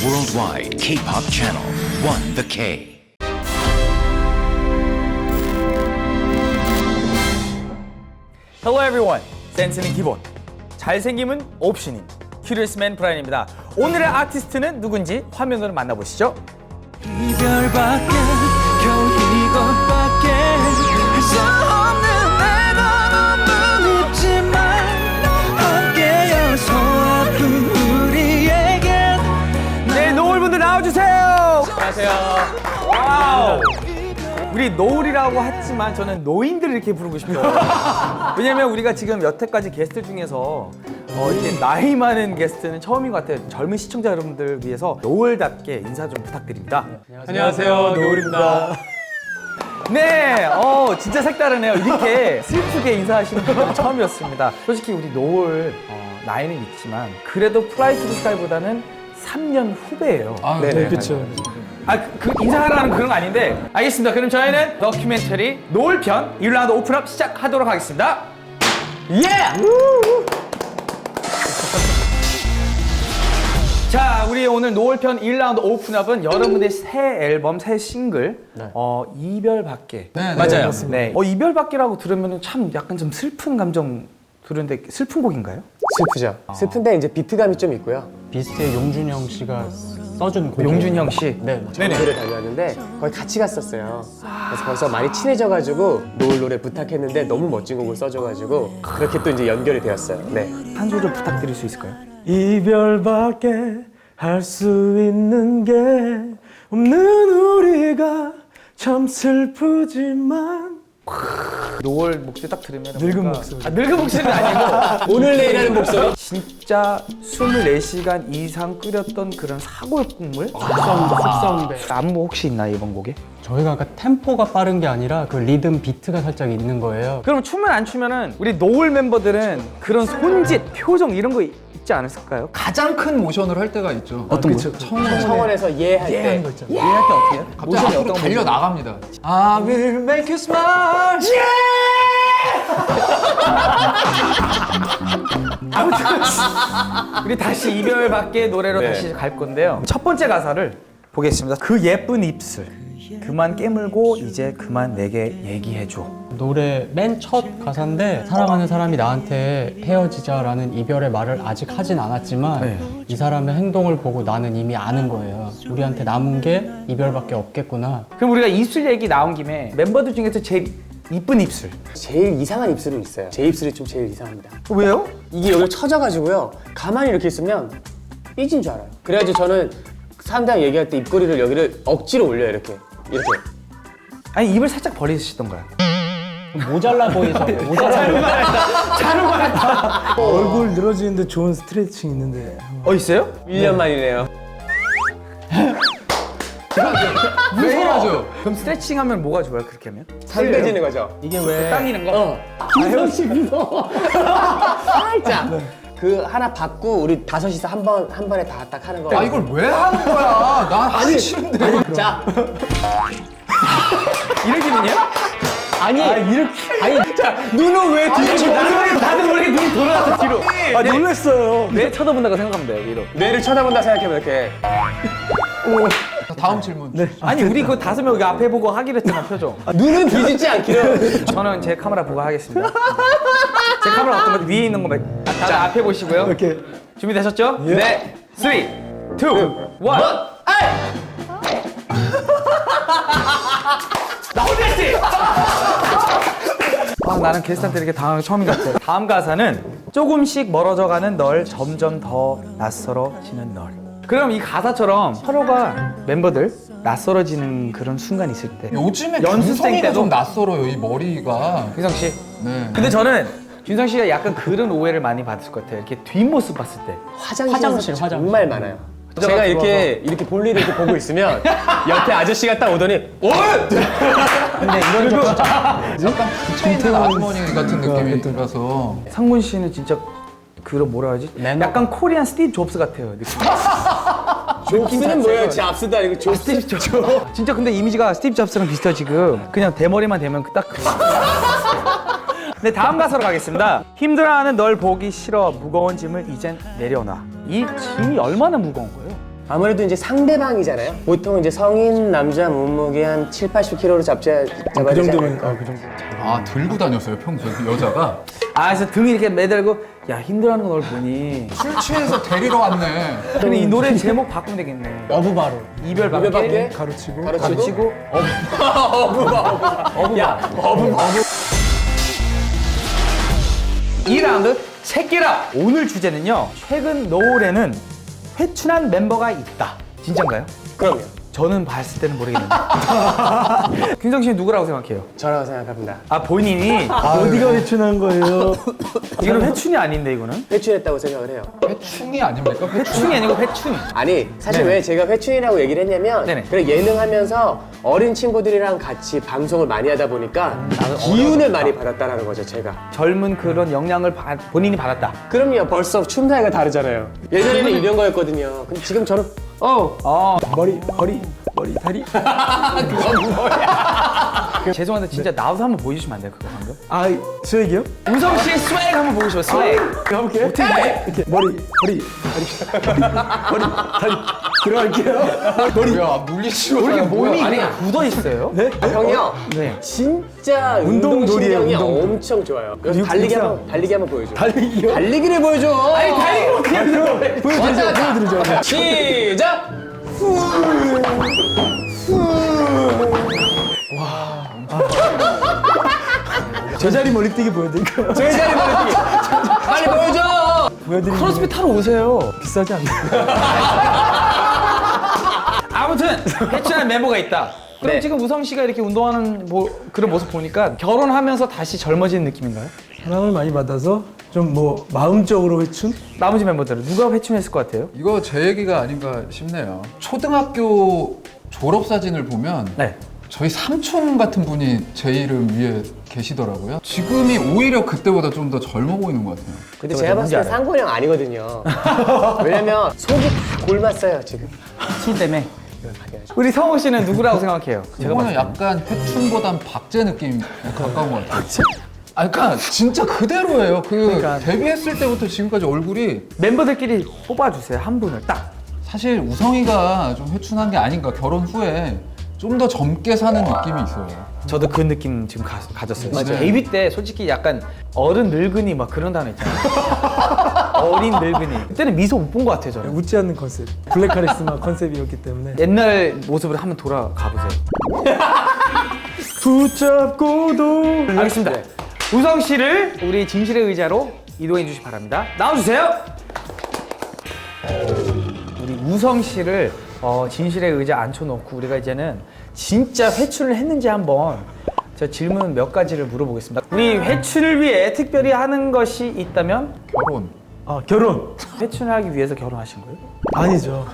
worldwide K-pop channel, One The K. Hello everyone. 센스는 기본, 잘생김은 옵션인 큐리어스맨 브라이언입니다. 오늘의 아티스트는 누군지 화면으로 만나보시죠. 이별밖에 겨우 이것밖에 할 수 없는 내가 너무 밉지만 함께여서 아픈 우리에겐 네, 노을분들 나와주세요. 안녕하세요. 와우. 우리 노을이라고 했지만 저는 노인들을 이렇게 부르고 싶어요. 왜냐면 우리가 지금 여태까지 게스트 중에서 이렇게 나이 많은 게스트는 처음인 것 같아요. 젊은 시청자 여러분들 위해서 노을답게 인사 좀 부탁드립니다. 안녕하세요, 노을입니다. 네, 진짜 색다르네요. 이렇게 슬프게 인사하시는 분은 처음이었습니다. 솔직히 우리 노을 나이는 있지만 그래도 플라이 투 더 스카이보다는 3년 후배예요. 네, 그렇죠. 그 인사하라는 그런 거 아닌데 알겠습니다. 그럼 저희는 다큐멘터리 노을편 1라운드 오픈업 시작하도록 하겠습니다. 예! 자, 우리 오늘 노을편 1라운드 오픈업은 여러분의 새 앨범, 새 싱글 이별밖에. 네, 맞아요. 맞습니다. 네. 이별밖에라고 들으면 참 약간 좀 슬픈 감정 들었는데 슬픈 곡인가요? 슬프죠. 슬픈데 이제 비트감이 좀 있고요. 비스트의 용준영 씨가 써준 곡이에요. 용준형 씨. 네. 전주를 다녀왔는데 거기 같이 갔었어요. 그래서 거기서 많이 친해져가지고 노을 노래 부탁했는데 너무 멋진 곡을 써줘가지고 그렇게 또 이제 연결이 되었어요. 네. 한 소절 부탁드릴 수 있을까요? 이별밖에 할 수 있는 게 없는 우리가 참 슬프지만 노을 목소리 딱 들으면 늙은 뭔가- 목소리. 늙은 목소리는 아니고 오늘 내일하는 목소리. 진짜 24시간 이상 끓였던 그런 사골 국물? 숙성배. 안무 혹시 있나요, 이번 곡에? 저희가 아까 템포가 빠른 게 아니라 그 리듬 비트가 살짝 있는 거예요. 그럼 춤을 안 추면은 우리 노을 멤버들은 그런 손짓, 표정 이런 거 있지 않았을까요? 가장 큰 모션으로 할 때가 있죠. 어떤 거죠? 청원에서 예할 때. 거 있잖아요. 이해할 때 어떻게 해요? 갑자기 모션이 앞으로 어떤 달려 나갑니다. I will make you smile. 우리 다시 이별밖에 노래로 네. 다시 갈 건데요. 첫 번째 가사를 보겠습니다. 그 예쁜 입술 그만 깨물고 이제 그만 내게 얘기해줘. 노래 맨 첫 가사인데 사랑하는 사람이 나한테 헤어지자라는 이별의 말을 아직 하진 않았지만 네. 이 사람의 행동을 보고 나는 이미 아는 거예요. 우리한테 남은 게 이별밖에 없겠구나. 그럼 우리가 입술 얘기 나온 김에 멤버들 중에서 제일 이쁜 입술. 제일 이상한 입술은 있어요. 제 입술이 좀 제일 이상합니다. 왜요? 이게 여기 쳐져가지고요. 가만히 이렇게 있으면 삐진 줄 알아요. 그래가지고 저는 사람들이랑 얘기할 때 입꼬리를 여기를 억지로 올려요. 이렇게. 아니 입을 살짝 벌리시던가요? 모자라 보이죠? 모자라 보여. 얼굴 늘어지는데 좋은 스트레칭 있는데 있어요? 1년 만이네요. 왜 해야죠? 그럼 스트레칭 하면 뭐가 좋아요? 그렇게 하면? 상대지는 거죠. 이게 왜? 당기는 거? 살짝. 그 하나 받고 우리 다섯이서 한 번에 다 딱 하는 거. 아 이걸 왜 하는 거야? 난 하기 싫은데. 자, 이러기는요? 눈은 왜 뒤로? 다들 모르게 눈이 돌아가서 뒤로. 놀랐어요. 뇌 쳐다본다고 생각하면 돼요, 위로. 뇌를 쳐다본다 생각해보면 이렇게. 다음 질문. 아니, 우리 그 5명 여기 앞에 보고 하기로 했잖아, 표정. 눈은 뒤집지 않기로. 저는 제 카메라 보고 하겠습니다. 제 카메라 어떤 거 위에 있는 거 다들 앞에 보시고요. 이렇게. 준비되셨죠? 네. 3, 2, 1. 나 혼냈지? 나는 게스트한테 이렇게 당하는 게 처음인 것 같아. 다음 가사는 조금씩 멀어져가는 널, 점점 더 낯설어지는 널. 그럼 이 가사처럼 서로가 멤버들 낯설어지는 그런 순간 있을 때 요즘에 연습생 준성이가 때도 좀 낯설어요. 이 머리가. 규성 씨. 네. 근데 저는 준성 씨가 약간 그런 오해를 많이 받을 것 같아요. 이렇게 뒷모습 봤을 때. 화장실 정말 많아요. 제가 이렇게 볼일을 이렇게 보고 있으면 옆에 아저씨가 딱 오더니 근데 이런 적 진짜 약간 붙여 있는 아주머니 같은 느낌이라서. 상문 씨는 진짜 그런 뭐라 하지? 매너. 약간 코리안 스티브 잡스 같아요. 느낌. 존스는 뭐예요? 제 압수도 아니고 존스. 스티브 잡스. 진짜 근데 이미지가 스티브 잡스랑 비슷해 지금. 그냥 대머리만 되면 딱. 네, 다음 가사로 가겠습니다. 힘들어하는 널 보기 싫어. 무거운 짐을 이젠 내려놔. 이 짐이 얼마나 무거운 거예요? 아무래도 이제 상대방이잖아요. 보통 이제 성인 남자 몸무게 한 7, 80kg로 잡아야 그 되지 정도면 않을까. 그 정도. 아 들고 다녔어요 평소에 그 여자가. 아 그래서 등 이렇게 매달고 야 힘들어하는 거 널 보니. 술 취해서 데리러 왔네. 근데 이 노래 제목 바꾸면 되겠네. 여부바로. 이별밖에 이별밖에 가르치고. 가르치고 야, 2라운드 체키라. 오늘 주제는요. 최근 노을에는 회춘한 멤버가 있다. 진짠가요? 그럼요. 저는 봤을 때는 모르겠는데. 김성 씨는 누구라고 생각해요? 저라고 생각합니다. 아 본인이 어디가 회춘한 거예요? 이거는 회춘이 아닌데 이거는 회춘했다고 생각을 해요. 회충이 아닙니까? 회춘이 아니고 회춘. 아니 사실 네네. 왜 제가 회춘이라고 얘기를 했냐면 네네. 그래 예능 하면서 어린 친구들이랑 같이 방송을 많이 하다 보니까 기운을 많이 받았다라는 거죠 제가. 젊은 그런 영향을 본인이 받았다. 그럼요. 벌써 춤 사이가 다르잖아요. 예전에는 이런 거였거든요. 근데 지금 저는 머리, 머리, 다리. 죄송한데 진짜 나와서 한번 보여주시면 안 돼요 그거 방금? 아, 저 얘기요? 우성 씨의 스웩 한번 보고 싶어요 스웩. 가볼게요. 어떻게 이렇게 머리, 다리. 들어갈게요. 야 물리치고 왜 이렇게 몸이 아니 그냥 굳어 있어요? 네? 형이요. 네. 진짜 운동놀이에요, 운동신경이 운동. 엄청 좋아요. 여기서 달리기 한번 보여줘. 달리기요? 달리기를 보여줘. 아니 달리기로 그냥 보여드리죠. 시작. 제자리 머리뛰기 보여드릴까요? 제자리 머리뛰기. 빨리 보여줘. 보여드리는 크로스핏 타러 오세요. 비싸지 않나요? 아무튼 회춘한 멤버가 있다. 그럼 네. 지금 우성 씨가 이렇게 운동하는 그런 모습 보니까 결혼하면서 다시 젊어지는 느낌인가요? 사랑을 많이 받아서 좀 뭐 마음적으로 회춘? 나머지 멤버들은 누가 회춘했을 것 같아요? 이거 제 얘기가 아닌가 싶네요. 초등학교 졸업 사진을 보면 네. 저희 삼촌 같은 분이 제 이름 위에 계시더라고요. 지금이 오히려 그때보다 좀 더 젊어 보이는 것 같아요. 근데 제가 봤을 때 상곤이 형 아니거든요. 왜냐면 속이 다 골맞어요 지금. 술 때문에. 우리 성호 씨는 누구라고 생각해요? 제가 봤을 이거는 때. 약간 회춘보단 박제 느낌 가까운 것 같아요. 아, 그러니까 진짜 그대로예요. 그러니까. 데뷔했을 때부터 지금까지 얼굴이 멤버들끼리 뽑아주세요 한 분을 딱. 사실 우성이가 좀 회춘한 게 아닌가. 결혼 후에 좀 더 젊게 사는 느낌이 있어요. 저도 그 느낌 지금 가졌어요. 맞아요. 데뷔 때 솔직히 약간 어른 늙은이 막 그런 단어 있잖아요. 어린 늙은이. 그때는 미소 못 본 것 같아요 저는. 웃지 않는 컨셉. 블랙 카리스마 컨셉이었기 때문에. 옛날 모습으로 한번 돌아가 보세요. 붙잡고도. 알겠습니다. 우성 씨를 우리 진실의 의자로 이동해 주시기 바랍니다. 나와주세요. 우리 우성 씨를 진실의 의자 앉혀놓고 우리가 이제는 진짜 회춘을 했는지 한번 저 질문 몇 가지를 물어보겠습니다. 우리 회춘을 위해 특별히 하는 것이 있다면 결혼. 아, 결혼. 회춘을 하기 위해서 결혼하신 거예요? 아니죠.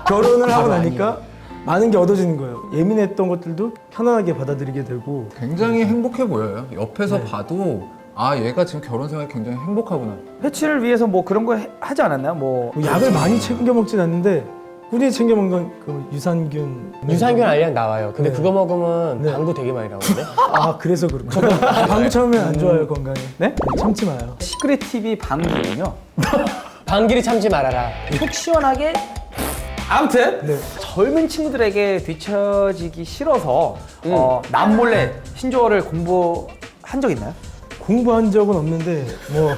결혼을 하고 나니까 많은 게 얻어지는 거예요. 예민했던 것들도 편안하게 받아들이게 되고. 굉장히 행복해 보여요. 옆에서 봐도 아 얘가 지금 결혼 생활이 굉장히 행복하구나. 회춘을 위해서 뭐 그런 거 하지 않았나요? 뭐 약을 많이 챙겨 먹진 않는데 꾸준히 챙겨 먹는 그 유산균. 유산균 알약 나와요. 근데 네. 그거 먹으면 네. 방구 되게 많이 나오는데. 아, 그래서 그렇구나. 방구 참으면 안 좋아요, 건강에. 네? 참지 마요. 시크릿 TV 방귀는요. 방귀를 참지 말아라. 속 시원하게. 아무튼 네. 젊은 친구들에게 뒤처지기 싫어서 남몰래 신조어를 공부한 적 있나요? 공부한 적은 없는데 뭐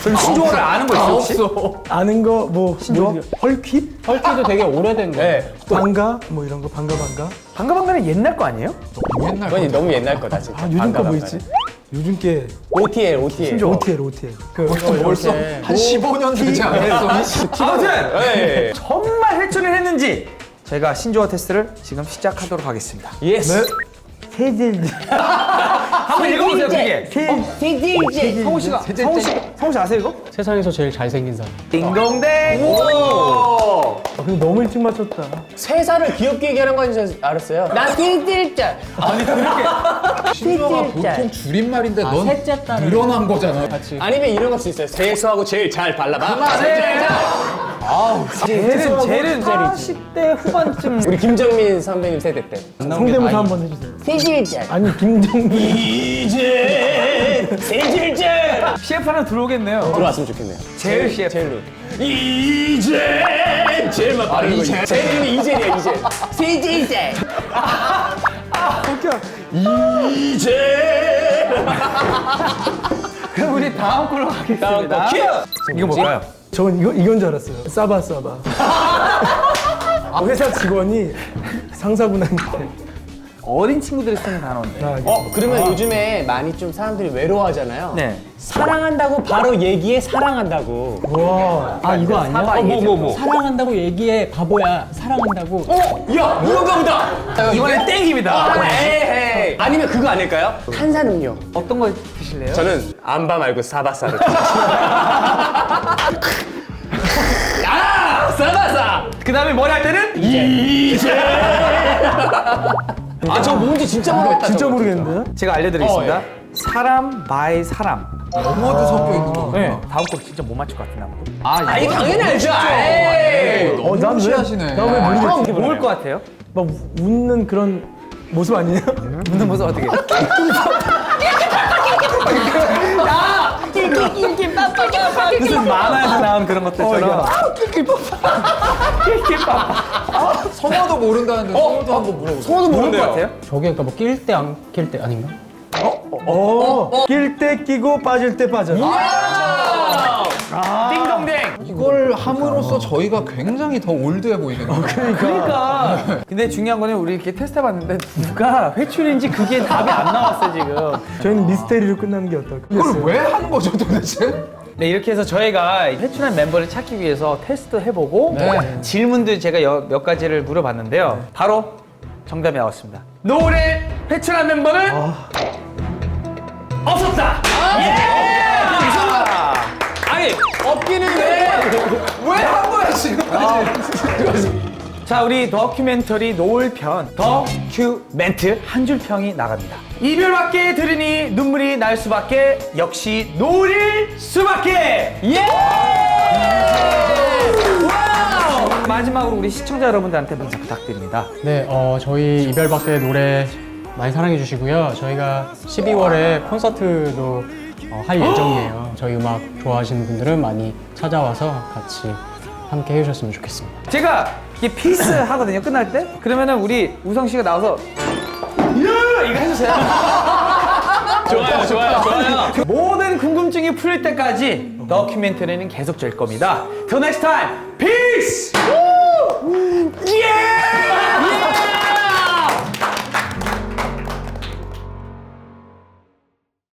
그럼 신조어를 아는 거 있어요 혹시? 아는 거 뭐 신조어? 헐퀴? 헐티도 되게 오래된 거. 네. 반가? 뭐 이런 거 반가. 방가방가는 옛날 거 아니에요? 옛날 그건 너무 옛날 거다 진짜. 아, 요즘 거 뭐 있지? 요즘 게 OTL. OTL. 그 벌써 한 15년 되지 않았어? 아무튼 네. 정말 회춘을 했는지 저희가 신조어 테스트를 지금 시작하도록 하겠습니다. 예스. 세질. 한번 읽어보세요 그게. 세질제. 성우 씨가 성우 씨 아세요 이거? 세상에서 제일 잘생긴 사람. 딩동댕. 오. 근데 너무 일찍 맞췄다. 세살을 귀엽게 얘기하는 건 줄 알았어요. 나 세질제. 신조어가 보통 줄임말인데 넌 셋째 딸을 늘어난 거잖아. 아니면 이런 거 수 있어요. 세수하고 제일 잘 발라봐. 쟤는 40대 후반쯤. 우리 김정민 선배님 세대 때. 성대모사 한번 해주세요. 세질제. 아니, 김정민. 이제 세질제. CF 하나 들어오겠네요. 들어왔으면 좋겠네요. 제일 CF. 제일로. 이제 제일만 빠른 거. 제 이름이 이젤이야, 이젤. CJ. 그럼 우리 다음 걸로 가겠습니다. 다음 거 큐! 이거 뭘까요? 저건 이건 줄 알았어요. 싸바. 회사 직원이 상사분한테 어린 친구들이 쓰는 단어인데. 그러면 요즘에 많이 좀 사람들이 외로워하잖아요. 네. 사랑한다고 바로 얘기해, 사랑한다고. 아 이거 아니야? 뭐. 사랑한다고 얘기해 바보야 사랑한다고. 야, 무언가 보다. 이번엔 땡입니다. 에이. 아니면 그거 아닐까요? 탄산음료. 어떤 거 드실래요? 저는 안바 말고 사바사를. 야, 사바사. 그 다음에 뭘 할 때는? 아, 저 뭔지 진짜 모르겠다. 진짜 저거. 모르겠는데요? 제가 알려드리겠습니다. 어, 사람 바이 사람. 영어도 섞여 있는 거구나. 네. 다음 거 진짜 못 맞출 것 같은데 아무도. 아, 이 당연히 알죠. 에이. 너무 난 왜? 무시하시네. 난 왜 모르겠지? 모를 것 같아요? 막 웃는 그런 모습 아니냐? 웃는 모습 어떻게? 무슨 만화에서 나온 그런 것들처럼. 성화도 모른다는데 성화도 한번 물어보세요. 소도 모를 것 모른대요. 같아요? 저게 그러니까 뭐 낄 때 안 낄 때 아닌가? 낄 때 끼고 빠질 때 빠져. 띵동댕. 이걸 함으로써 저희가 굉장히 더 올드해 보이겠네요. 그러니까. 근데 중요한 거는 우리 이렇게 테스트해봤는데 누가 회출인지 그게 답이 안 나왔어 지금. 저희는 미스테리로 끝나는 게 어떨까? 이걸 왜 하는 거죠 도대체? 네, 이렇게 해서 저희가 회출한 멤버를 찾기 위해서 테스트 해보고 네. 질문도 제가 몇 가지를 물어봤는데요. 바로 정답이 나왔습니다. 노을에 회출한 멤버는 없었다. 아니, 없기는 왜? 왜 한 거야 지금까지? 자, 우리 다큐멘터리 노을편 더큐멘트 한 줄 평이 나갑니다. 이별밖에 들으니 눈물이 날 수밖에 역시 노을일 수밖에. 예! 와우! 마지막으로 우리 시청자 여러분들한테 문자 부탁드립니다. 네, 저희 이별밖에 노래 많이 사랑해 주시고요. 저희가 12월에 콘서트도 할 예정이에요. 저희 음악 좋아하시는 분들은 많이 찾아와서 같이 함께 해주셨으면 좋겠습니다. 제가 이게 피스 하거든요, 끝날 때. 그러면은 우리 우성 씨가 나와서 이거 해주세요. 좋아요. 모든 궁금증이 풀릴 때까지 다큐멘터리는 계속 될 겁니다. Till next time, peace! 예!